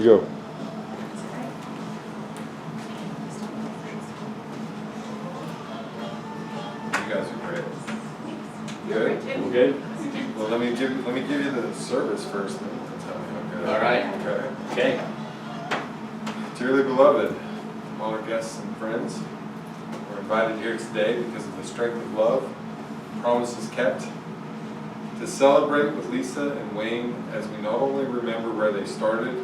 go. You guys are great. You're Good? great too. Good? Well, let me give you the service first, then you can tell me how good. All right. Okay. Okay. Dearly beloved, all our guests and friends, we're invited here today because of the strength of love, promises kept, to celebrate with Lisa and Wayne as we not only remember where they started,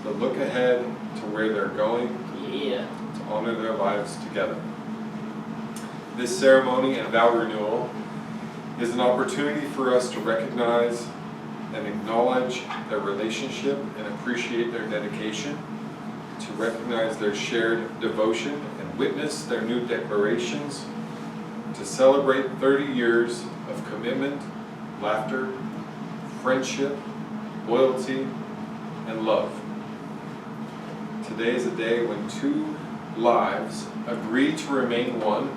but look ahead to where they're going, Yeah. to honor their lives together. This ceremony and vow renewal is an opportunity for us to recognize and acknowledge their relationship and appreciate their dedication, to recognize their shared devotion and witness their new declarations, to celebrate 30 years of commitment, laughter, friendship, loyalty, and love. Today is a day when two lives agree to remain one,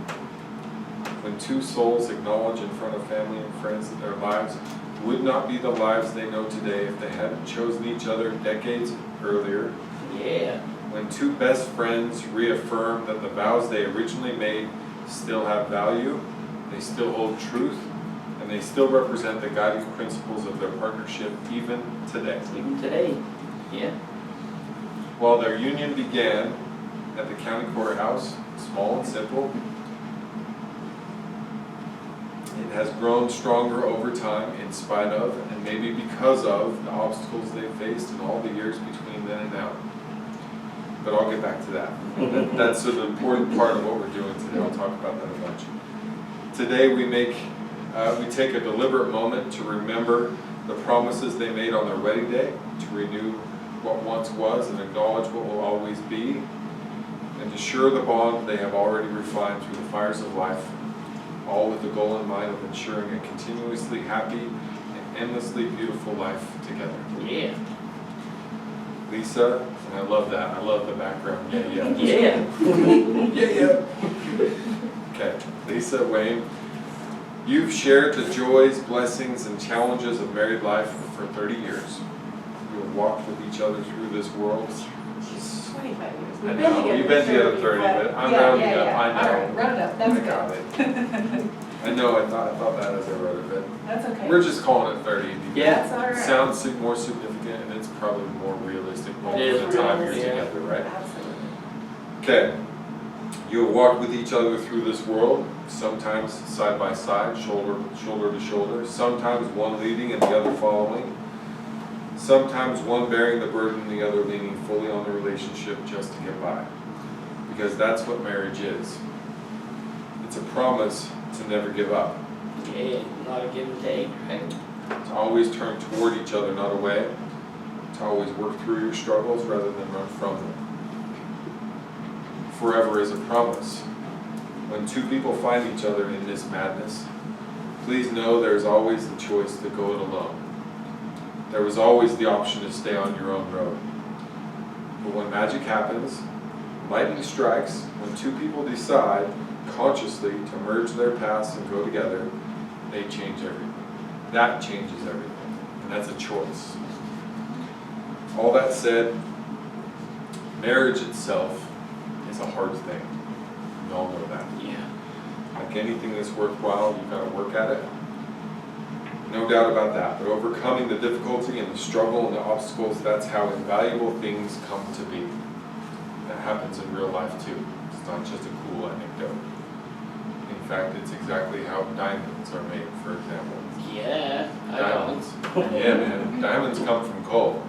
when two souls acknowledge in front of family and friends that their lives would not be the lives they know today if they hadn't chosen each other decades earlier. Yeah. When two best friends reaffirm that the vows they originally made still have value, they still hold truth, and they still represent the guiding principles of their partnership even today. Even today. Yeah. While their union began at the county courthouse, small and simple, it has grown stronger over time in spite of, and maybe because of, the obstacles they faced in all the years between then and now. But I'll get back to that. That's an important part of what we're doing today. I'll talk about that a bunch. Today we take a deliberate moment to remember the promises they made on their wedding day, to renew what once was and acknowledge what will always be, and to shore the bond they have already refined through the fires of life, all with the goal in mind of ensuring a continuously happy and endlessly beautiful life together. Yeah. Lisa, and I love that. I love the background. Yeah. Yeah. Yeah. Okay, Lisa, Wayne, you've shared the joys, blessings, and challenges of married life for 30 years. You have walked with each other through this world. 25 years. I know, you've been together 30, but I'm rounding up. I know. All right, round up, that's I good. got it. I know, I thought that as I wrote it, but That's okay. we're just calling it 30. Yeah. That's all right. It sounds more significant, and it's probably more realistic It for is the time you're real, yeah. together, right? Absolutely. Okay. You have walked with each other through this world, sometimes side by side, shoulder to shoulder, sometimes one leading and the other following, sometimes one bearing the burden and the other leaning fully on the relationship just to get by. Because that's what marriage is. It's a promise to never give up, Yeah. Not a give and take, right? to always turn toward each other, not away, to always work through your struggles rather than run from them. Forever is a promise. When two people find each other in this madness, please know there's always the choice to go it alone. There was always the option to stay on your own road. But when magic happens, lightning strikes, when two people decide consciously to merge their paths and go together, they change everything. That changes everything. And that's a choice. All that said, marriage itself is a hard thing. We all know that. Yeah. Like anything that's worthwhile, you've got to work at it. No doubt about that. But overcoming the difficulty and the struggle and the obstacles, that's how invaluable things come to be. That happens in real life too. It's not just a cool anecdote. In fact, it's exactly how diamonds are made, for example. Yeah. Diamonds. Yeah, man. Diamonds come from coal.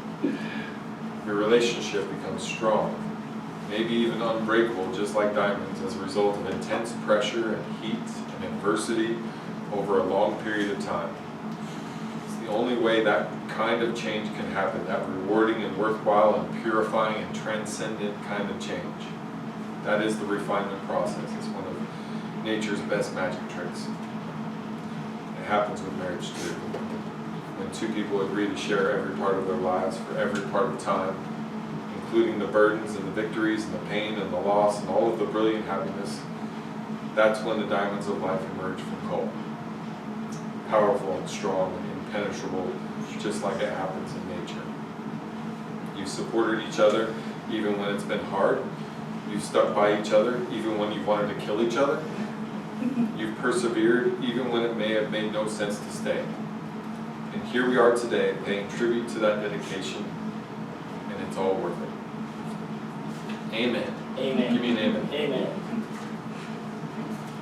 Your relationship becomes strong, maybe even unbreakable, just like diamonds, as a result of intense pressure and heat and adversity over a long period of time. It's the only way that kind of change can happen, that rewarding and worthwhile and purifying and transcendent kind of change. That is the refinement process. It's one of nature's best magic tricks. It happens with marriage too. When two people agree to share every part of their lives for every part of time, including the burdens and the victories and the pain and the loss and all of the brilliant happiness, that's when the diamonds of life emerge from coal. Powerful and strong and impenetrable, just like it happens in nature. You supported each other even when it's been hard. You've stuck by each other even when you wanted to kill each other. You've persevered even when it may have made no sense to stay. And here we are today paying tribute to that dedication, and it's all worth it. Amen. Amen. Give me an amen. Amen.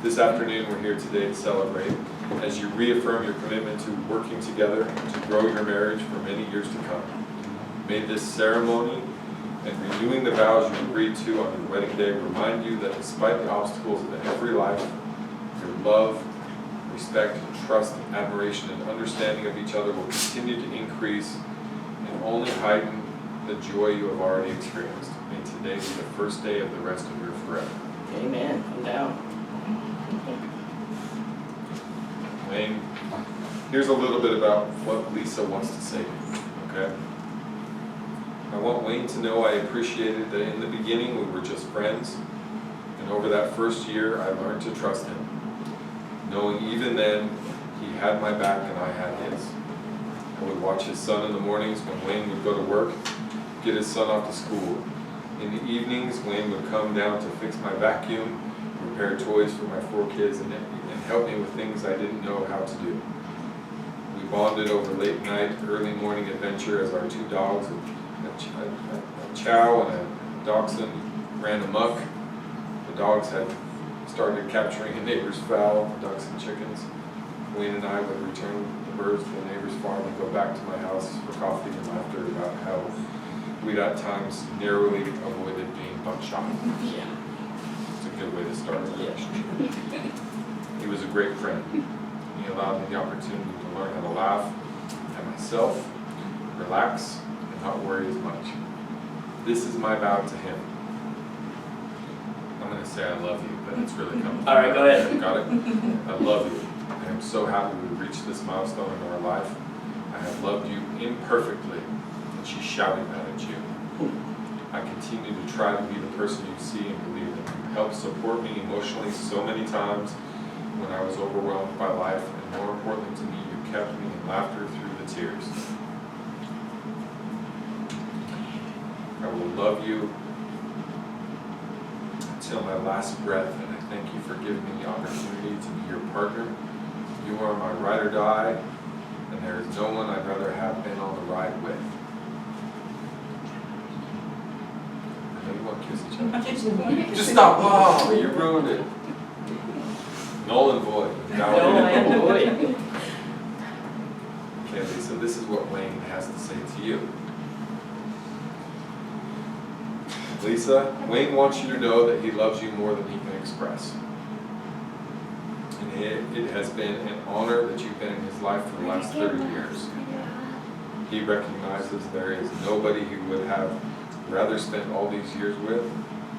This afternoon we're here today to celebrate as you reaffirm your commitment to working together to grow your marriage for many years to come. May this ceremony and renewing the vows you agreed to on your wedding day remind you that despite the obstacles of every life, your love, respect, trust, admiration, and understanding of each other will continue to increase and only heighten the joy you have already experienced. May today be the first day of the rest of your forever. Amen. I'm down. Wayne, here's a little bit about what Lisa wants to say to you, okay? I want Wayne to know I appreciated that in the beginning we were just friends, and over that first year I learned to trust him, knowing even then he had my back and I had his. I would watch his son in the mornings when Wayne would go to work, get his son off to school. In the evenings, Wayne would come down to fix my vacuum, prepare toys for my 4 kids, and help me with things I didn't know how to do. We bonded over late night, early morning adventure as our 2 dogs, a chow and a dachshund, ran amok. The dogs had started capturing a neighbor's fowl, ducks and chickens. Wayne and I would return the birds to the neighbor's farm and go back to my house for coffee and laughter about how we'd at times narrowly avoided being buckshot. Yeah. It's a good way to start a relationship. He was a great friend. He allowed me the opportunity to learn how to laugh at myself, relax, and not worry as much. This is my vow to him. I'm going to say I love you, but it's really coming. All right, go ahead. Got it? I love you. I am so happy we reached this milestone in our life. I have loved you imperfectly, and she's shouting that at you. I continue to try to be the person you see and believe in. You helped support me emotionally so many times when I was overwhelmed by life, and more importantly to me, you kept me in laughter through the tears. I will love you until my last breath, and I thank you for giving me the opportunity to be your partner. You are my ride or die, and there is no one I'd rather have been on the ride with. I know you want to kiss each other. Just stop! Oh, you ruined it. Null and void. No, and boy. Okay, Lisa, this is what Wayne has to say to you. Lisa, Wayne wants you to know that he loves you more than he can express. And it has been an honor that you've been in his life for the last 30 years. He recognizes there is nobody he would have rather spent all these years with,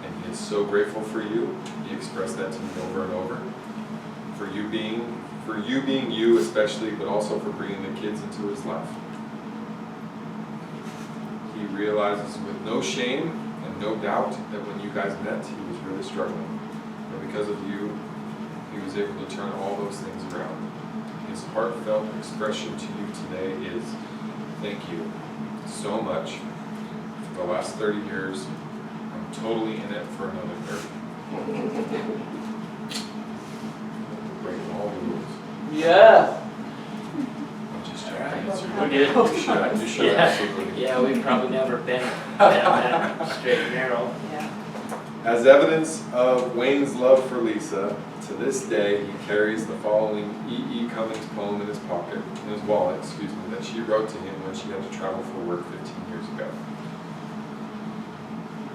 and he is so grateful for you. He expressed that to me over and over. For you being you especially, but also for bringing the kids into his life. He realizes with no shame and no doubt that when you guys met, he was really struggling. But because of you, he was able to turn all those things around. His heartfelt expression to you today is, thank you so much for the last 30 years. I'm totally in it for another 30. Breaking all the rules. Yeah. I'm just joking. It's your We're good. You should Yeah. absolutely. Yeah, we've probably never been that straight and narrow. Yeah. As evidence of Wayne's love for Lisa, to this day he carries the following E. Cummings poem in his pocket, in his wallet, that she wrote to him when she had to travel for work 15 years ago.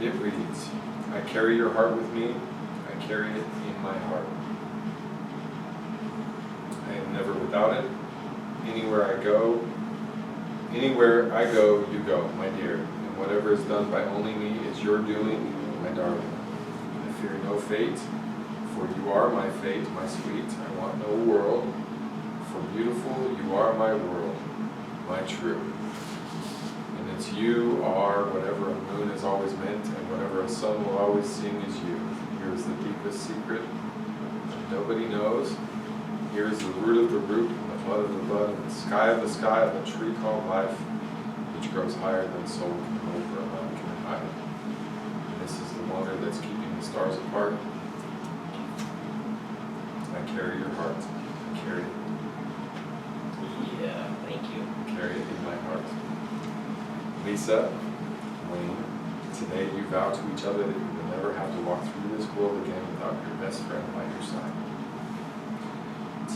It reads, I carry your heart with me, I carry it in my heart. I am never without it. Anywhere I go, you go, my dear. And whatever is done by only me is your doing, my darling. I fear no fate, for you are my fate, my sweet. I want no world, for beautiful you are my world, my true. And it's you are whatever a moon has always meant, and whatever a sun will always sing is you. Here is the deepest secret that nobody knows. Here is the root of the root, and the bud of the bud, and the sky of the tree called life, which grows higher than soul can hope or a mountain can hide. And this is the wonder that's keeping the stars apart. I carry your heart. I carry it. Yeah, thank you. Carry it in my heart. Lisa, Wayne, today you vow to each other that you will never have to walk through this world again without your best friend by your side.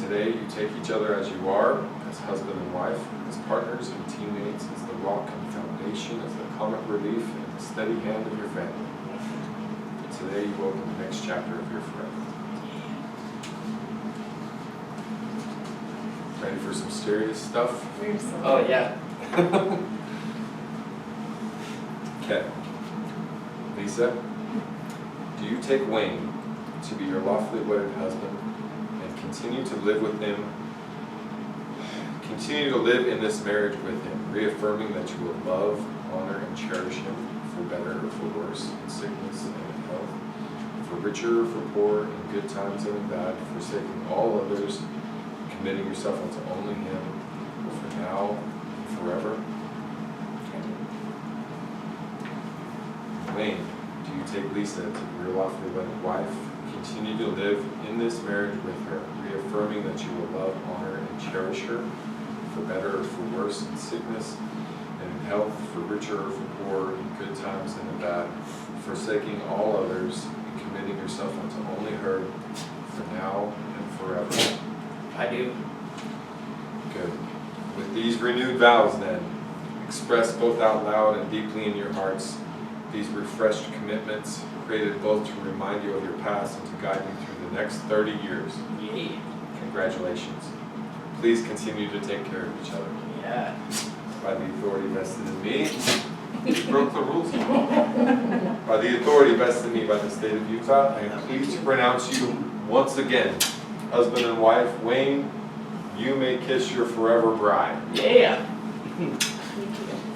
Today you take each other as you are, as husband and wife, as partners and teammates, as the rock and foundation, as the comic relief and the steady hand of your family. Today you open the next chapter of your forever. Ready for some serious stuff? Oh, yeah. Okay. Lisa, do you take Wayne to be your lawfully wedded husband and continue to live in this marriage with him, reaffirming that you will love, honor, and cherish him for better or for worse, in sickness and in health, for richer or for poor, in good times and in bad, forsaking all others, committing yourself unto only him, for now and forever? Wayne, do you take Lisa to be your lawfully wedded wife, continue to live in this marriage with her, reaffirming that you will love, honor, and cherish her, for better or for worse, in sickness and in health, for richer or for poor, in good times and in bad, forsaking all others, and committing yourself unto only her, for now and forever? I do. Good. With these renewed vows, then, expressed both out loud and deeply in your hearts, these refreshed commitments, created both to remind you of your past and to guide you through the next 30 years. Yeah. Congratulations. Please continue to take care of each other. Yeah. By the authority vested in me, you broke the rules. By the authority vested in me by the state of Utah, I am pleased to pronounce you once again, husband and wife. Wayne, you may kiss your forever bride. Yeah.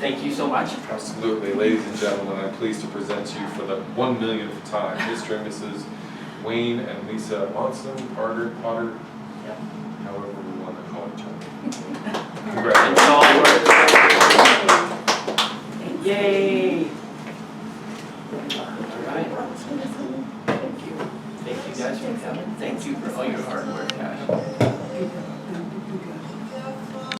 Thank you so much. Absolutely. Ladies and gentlemen, I'm pleased to present to you for the 1 millionth time, Mr. and Mrs. Wayne and Lisa Monson, Potter, Yep. however we want to call each other. It's Congratulations. all work. Yay.